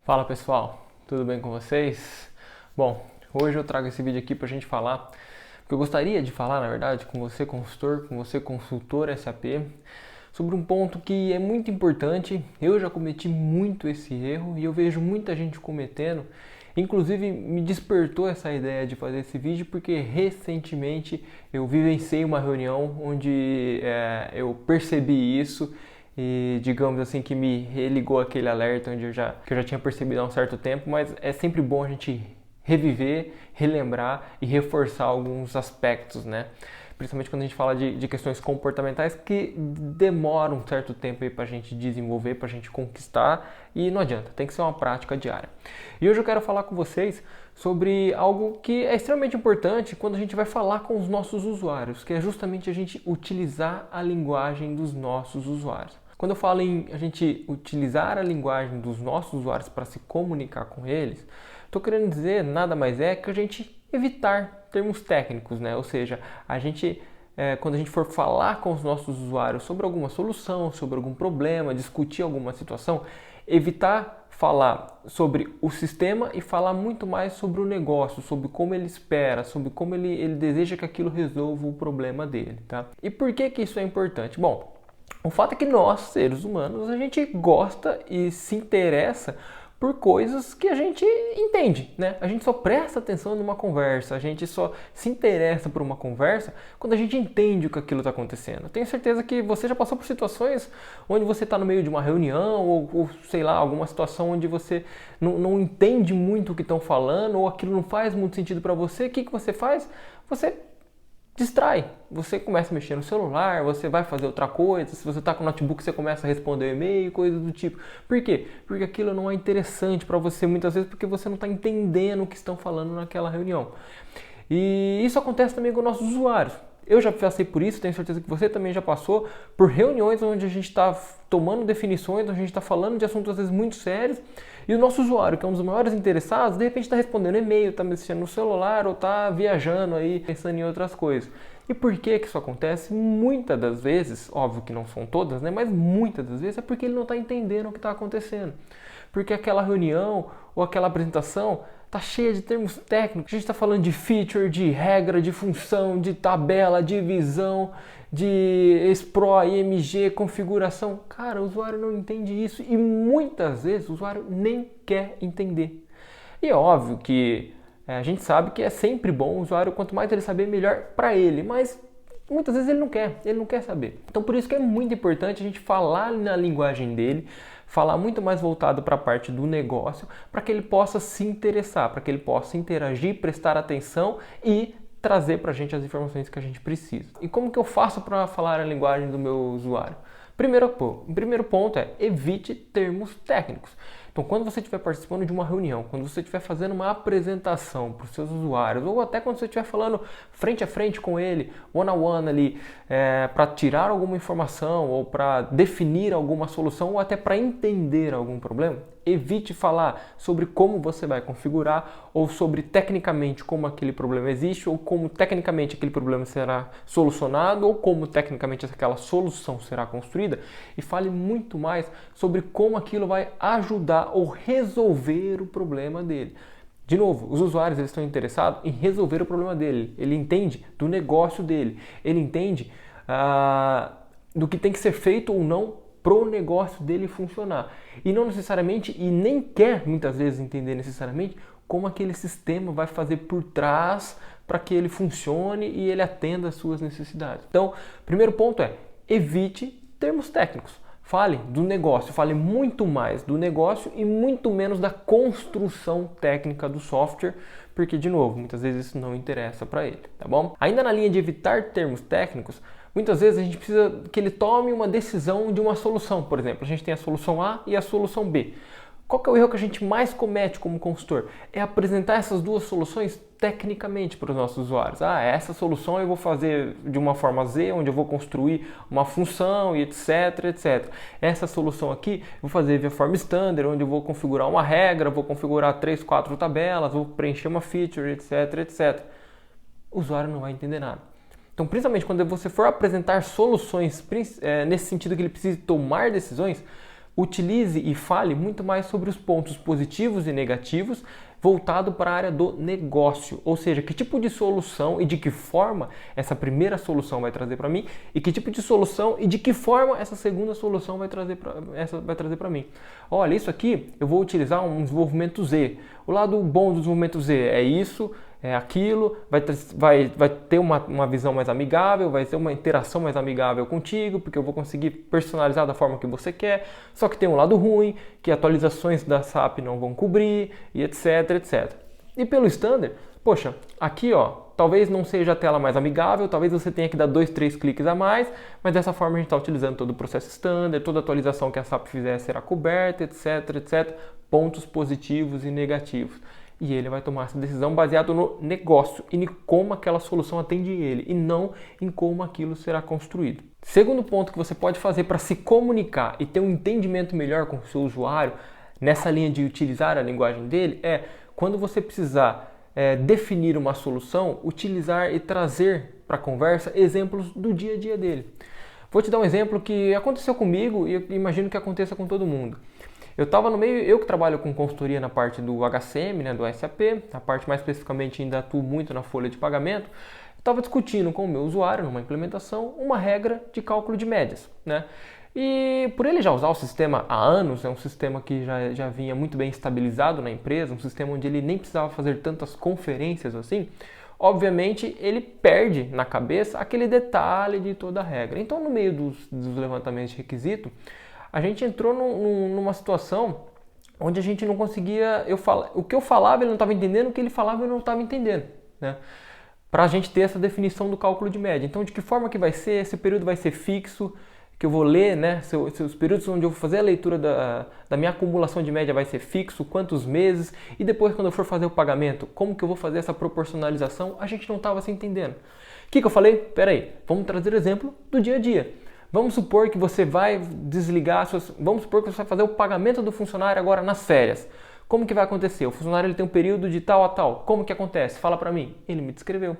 Fala pessoal, tudo bem com vocês? Bom, hoje eu trago esse vídeo aqui para a gente falar, porque eu gostaria de falar, na verdade, com você consultor, com você consultor SAP, sobre um ponto que é muito importante. Eu já cometi muito esse erro e eu vejo muita gente cometendo. Inclusive me despertou essa ideia de fazer esse vídeo porque recentemente eu vivenciei uma reunião onde eu percebi isso e digamos assim que me religou aquele alerta onde que eu já tinha percebido há um certo tempo, mas é sempre bom a gente reviver, relembrar e reforçar alguns aspectos, né? Principalmente quando a gente fala de questões comportamentais que demoram um certo tempo aí para a gente desenvolver, para a gente conquistar e não adianta, tem que ser uma prática diária. E hoje eu quero falar com vocês sobre algo que é extremamente importante quando a gente vai falar com os nossos usuários, que é justamente a gente utilizar a linguagem dos nossos usuários. Quando eu falo em a gente utilizar a linguagem dos nossos usuários para se comunicar com eles, estou querendo dizer nada mais é que a gente evitar termos técnicos, né? Ou seja, a gente quando a gente for falar com os nossos usuários sobre alguma solução, sobre algum problema, discutir alguma situação, evitar falar sobre o sistema e falar muito mais sobre o negócio, sobre como ele espera, sobre como ele deseja que aquilo resolva o problema dele, tá? E por que isso é importante? Bom, o fato é que nós, seres humanos, a gente gosta e se interessa por coisas que a gente entende, né? A gente só presta atenção numa conversa, a gente só se interessa por uma conversa quando a gente entende o que aquilo está acontecendo. Tenho certeza que você já passou por situações onde você está no meio de uma reunião ou sei lá, alguma situação onde você não entende muito o que estão falando ou aquilo não faz muito sentido para você. O que você faz? Você distrai, você começa a mexer no celular, você vai fazer outra coisa, se você está com o notebook você começa a responder o e-mail, coisas do tipo. Por quê? Porque aquilo não é interessante para você muitas vezes porque você não está entendendo o que estão falando naquela reunião. E isso acontece também com nossos usuários. Eu já passei por isso, tenho certeza que você também já passou por reuniões onde a gente está tomando definições, onde a gente está falando de assuntos às vezes muito sérios e o nosso usuário, que é um dos maiores interessados, de repente está respondendo e-mail, está mexendo no celular ou está viajando aí, pensando em outras coisas. E por que isso acontece? Muitas das vezes, óbvio que não são todas, né? Mas muitas das vezes é porque ele não está entendendo o que está acontecendo. Porque aquela reunião ou aquela apresentação está cheia de termos técnicos. A gente está falando de feature, de regra, de função, de tabela, de visão, de SPRO, IMG, configuração. Cara, o usuário não entende isso e muitas vezes o usuário nem quer entender. E é óbvio que a gente sabe que é sempre bom o usuário, quanto mais ele saber, melhor para ele, mas muitas vezes ele não quer saber. Então por isso que é muito importante a gente falar na linguagem dele, falar muito mais voltado para a parte do negócio, para que ele possa se interessar, para que ele possa interagir, prestar atenção e trazer para a gente as informações que a gente precisa. E como que eu faço para falar a linguagem do meu usuário? Primeiro ponto é evite termos técnicos. Então, quando você estiver participando de uma reunião, quando você estiver fazendo uma apresentação para os seus usuários, ou até quando você estiver falando frente a frente com ele, one-on-one ali, para tirar alguma informação, ou para definir alguma solução, ou até para entender algum problema, evite falar sobre como você vai configurar, ou sobre tecnicamente como aquele problema existe, ou como tecnicamente aquele problema será solucionado, ou como tecnicamente aquela solução será construída, e fale muito mais sobre como aquilo vai ajudar ou resolver o problema dele. De novo, os usuários eles estão interessados em resolver o problema dele. Ele entende do negócio dele. Ele entende do que tem que ser feito ou não pro negócio dele funcionar. E não necessariamente, e nem quer muitas vezes entender necessariamente como aquele sistema vai fazer por trás para que ele funcione e ele atenda às suas necessidades. Então, primeiro ponto é evite termos técnicos. Fale do negócio, fale muito mais do negócio e muito menos da construção técnica do software, porque, de novo, muitas vezes isso não interessa para ele, tá bom? Ainda na linha de evitar termos técnicos, muitas vezes a gente precisa que ele tome uma decisão de uma solução. Por exemplo, a gente tem a solução A e a solução B. Qual que é o erro que a gente mais comete como consultor? É apresentar essas duas soluções tecnicamente para os nossos usuários. Essa solução eu vou fazer de uma forma Z, onde eu vou construir uma função e etc, etc. Essa solução aqui eu vou fazer via forma standard, onde eu vou configurar uma regra, vou configurar 3, 4 tabelas, vou preencher uma feature, etc, etc. O usuário não vai entender nada. Então, principalmente quando você for apresentar soluções nesse sentido que ele precisa tomar decisões, utilize e fale muito mais sobre os pontos positivos e negativos voltado para a área do negócio, ou seja, que tipo de solução e de que forma essa primeira solução vai trazer para mim e que tipo de solução e de que forma essa segunda solução vai trazer para mim. Olha, isso aqui eu vou utilizar um desenvolvimento Z. O lado bom do desenvolvimento Z é isso, é aquilo, vai ter uma visão mais amigável, vai ter uma interação mais amigável contigo, porque eu vou conseguir personalizar da forma que você quer, só que tem um lado ruim, que atualizações da SAP não vão cobrir, e etc, etc. E pelo standard, poxa, aqui ó, talvez não seja a tela mais amigável, talvez você tenha que dar 2, 3 cliques a mais, mas dessa forma a gente está utilizando todo o processo standard, toda atualização que a SAP fizer será coberta, etc, etc, pontos positivos e negativos. E ele vai tomar essa decisão baseado no negócio e em como aquela solução atende ele e não em como aquilo será construído. Segundo ponto que você pode fazer para se comunicar e ter um entendimento melhor com o seu usuário nessa linha de utilizar a linguagem dele é quando você precisar definir uma solução, utilizar e trazer para a conversa exemplos do dia a dia dele. Vou te dar um exemplo que aconteceu comigo e eu imagino que aconteça com todo mundo. Eu estava no meio, eu que trabalho com consultoria na parte do HCM, né, do SAP, a parte mais especificamente ainda atuo muito na folha de pagamento, estava discutindo com o meu usuário, numa implementação, uma regra de cálculo de médias, né? E por ele já usar o sistema há anos, é um sistema que já vinha muito bem estabilizado na empresa, um sistema onde ele nem precisava fazer tantas conferências assim, obviamente ele perde na cabeça aquele detalhe de toda a regra. Então no meio dos levantamentos de requisito, a gente entrou numa situação onde a gente não conseguia, o que eu falava ele não estava entendendo, o que ele falava eu não estava entendendo, né? Para a gente ter essa definição do cálculo de média. Então de que forma que vai ser, esse período vai ser fixo, que eu vou ler, né? Se os períodos onde eu vou fazer a leitura da minha acumulação de média vai ser fixo, quantos meses, e depois quando eu for fazer o pagamento, como que eu vou fazer essa proporcionalização, a gente não estava se entendendo. O que eu falei? Peraí, vamos trazer exemplo do dia a dia. Vamos supor que você vai desligar, vamos supor que você vai fazer o pagamento do funcionário agora nas férias. Como que vai acontecer? O funcionário ele tem um período de tal a tal. Como que acontece? Fala para mim. Ele me descreveu.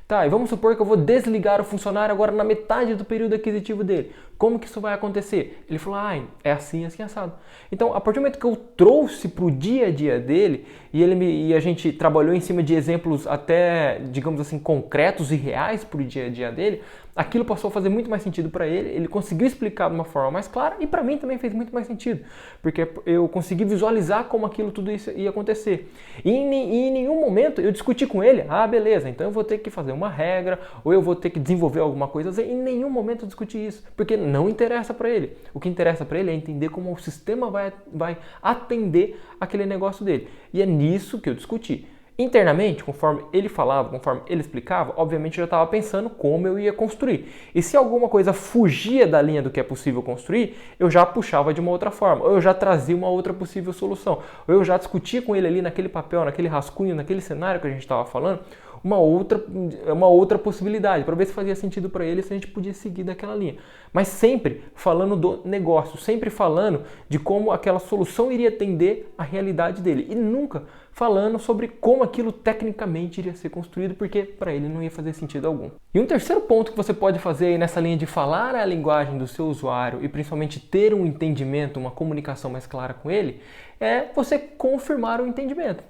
Tá, e vamos supor que eu vou desligar o funcionário agora na metade do período aquisitivo dele. Como que isso vai acontecer? Ele falou, é assim, assim, assado. Então, a partir do momento que eu trouxe para o dia a dia dele, e a gente trabalhou em cima de exemplos até, digamos assim, concretos e reais para o dia a dia dele, aquilo passou a fazer muito mais sentido para ele, ele conseguiu explicar de uma forma mais clara e para mim também fez muito mais sentido, porque eu consegui visualizar como aquilo tudo isso ia acontecer. E em nenhum momento eu discuti com ele, beleza, então eu vou ter que fazer uma regra ou eu vou ter que desenvolver alguma coisa, em nenhum momento eu discuti isso, porque não interessa para ele. O que interessa para ele é entender como o sistema vai atender aquele negócio dele. E é nisso que eu discuti. Internamente, conforme ele falava, conforme ele explicava, obviamente eu já estava pensando como eu ia construir. E se alguma coisa fugia da linha do que é possível construir, eu já puxava de uma outra forma, ou eu já trazia uma outra possível solução, ou eu já discutia com ele ali naquele papel, naquele rascunho, naquele cenário que a gente estava falando, uma outra possibilidade, para ver se fazia sentido para ele, se a gente podia seguir daquela linha. Mas sempre falando do negócio, sempre falando de como aquela solução iria atender a realidade dele. E nunca falando sobre como aquilo tecnicamente iria ser construído, porque para ele não ia fazer sentido algum. E um terceiro ponto que você pode fazer aí nessa linha de falar a linguagem do seu usuário e principalmente ter um entendimento, uma comunicação mais clara com ele, é você confirmar o entendimento.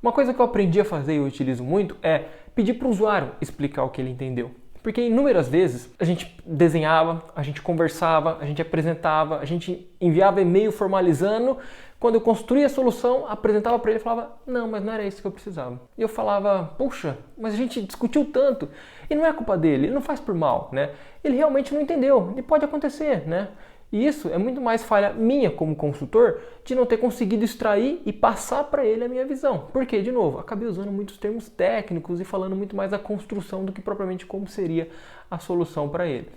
Uma coisa que eu aprendi a fazer e eu utilizo muito é pedir para o usuário explicar o que ele entendeu. Porque inúmeras vezes a gente desenhava, a gente conversava, a gente apresentava, a gente enviava e-mail formalizando. Quando eu construía a solução, apresentava para ele e falava, não, mas não era isso que eu precisava. E eu falava, puxa, mas a gente discutiu tanto. E não é culpa dele, ele não faz por mal, né? Ele realmente não entendeu, e pode acontecer, né? E isso é muito mais falha minha como consultor de não ter conseguido extrair e passar para ele a minha visão. Porque, de novo, acabei usando muitos termos técnicos e falando muito mais da construção do que propriamente como seria a solução para ele.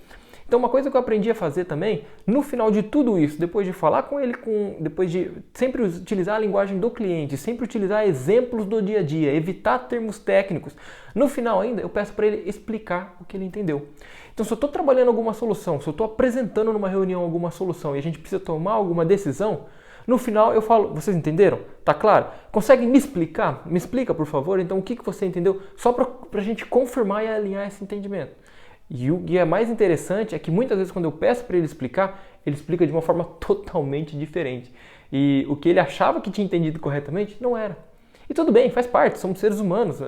Então uma coisa que eu aprendi a fazer também, no final de tudo isso, depois de falar com ele, depois de sempre utilizar a linguagem do cliente, sempre utilizar exemplos do dia a dia, evitar termos técnicos, no final ainda eu peço para ele explicar o que ele entendeu. Então se eu estou trabalhando alguma solução, se eu estou apresentando numa reunião alguma solução e a gente precisa tomar alguma decisão, no final eu falo, vocês entenderam? Tá claro? Conseguem me explicar? Me explica, por favor, então o que você entendeu? Só para a gente confirmar e alinhar esse entendimento. E o que é mais interessante é que muitas vezes quando eu peço para ele explica de uma forma totalmente diferente. E o que ele achava que tinha entendido corretamente, não era. E tudo bem, faz parte, somos seres humanos.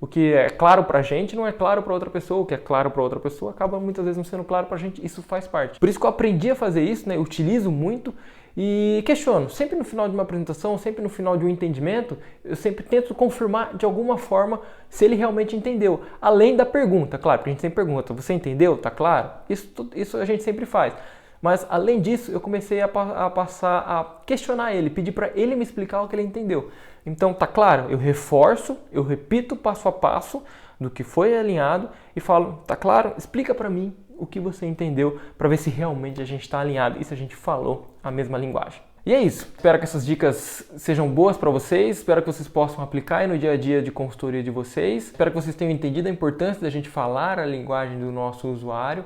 O que é claro pra gente não é claro pra outra pessoa, o que é claro pra outra pessoa acaba muitas vezes não sendo claro pra gente, isso faz parte. Por isso que eu aprendi a fazer isso, né? Eu utilizo muito e questiono. Sempre no final de uma apresentação, sempre no final de um entendimento, eu sempre tento confirmar de alguma forma se ele realmente entendeu. Além da pergunta, claro, porque a gente sempre pergunta, você entendeu? Tá claro? Isso a gente sempre faz. Mas além disso, eu comecei a passar a questionar ele, pedir para ele me explicar o que ele entendeu. Então, tá claro, eu reforço, eu repito passo a passo do que foi alinhado e falo, tá claro? Explica para mim o que você entendeu para ver se realmente a gente está alinhado e se a gente falou a mesma linguagem. E é isso. Espero que essas dicas sejam boas para vocês. Espero que vocês possam aplicar aí no dia a dia de consultoria de vocês. Espero que vocês tenham entendido a importância da gente falar a linguagem do nosso usuário.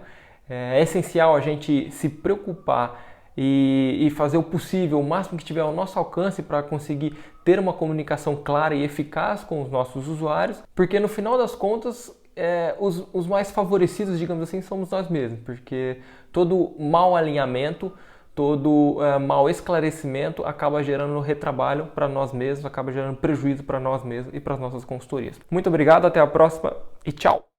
É essencial a gente se preocupar e fazer o possível, o máximo que tiver ao nosso alcance para conseguir ter uma comunicação clara e eficaz com os nossos usuários, porque no final das contas, os mais favorecidos, digamos assim, somos nós mesmos, porque todo mau alinhamento, todo mau esclarecimento acaba gerando retrabalho para nós mesmos, acaba gerando prejuízo para nós mesmos e para as nossas consultorias. Muito obrigado, até a próxima e tchau!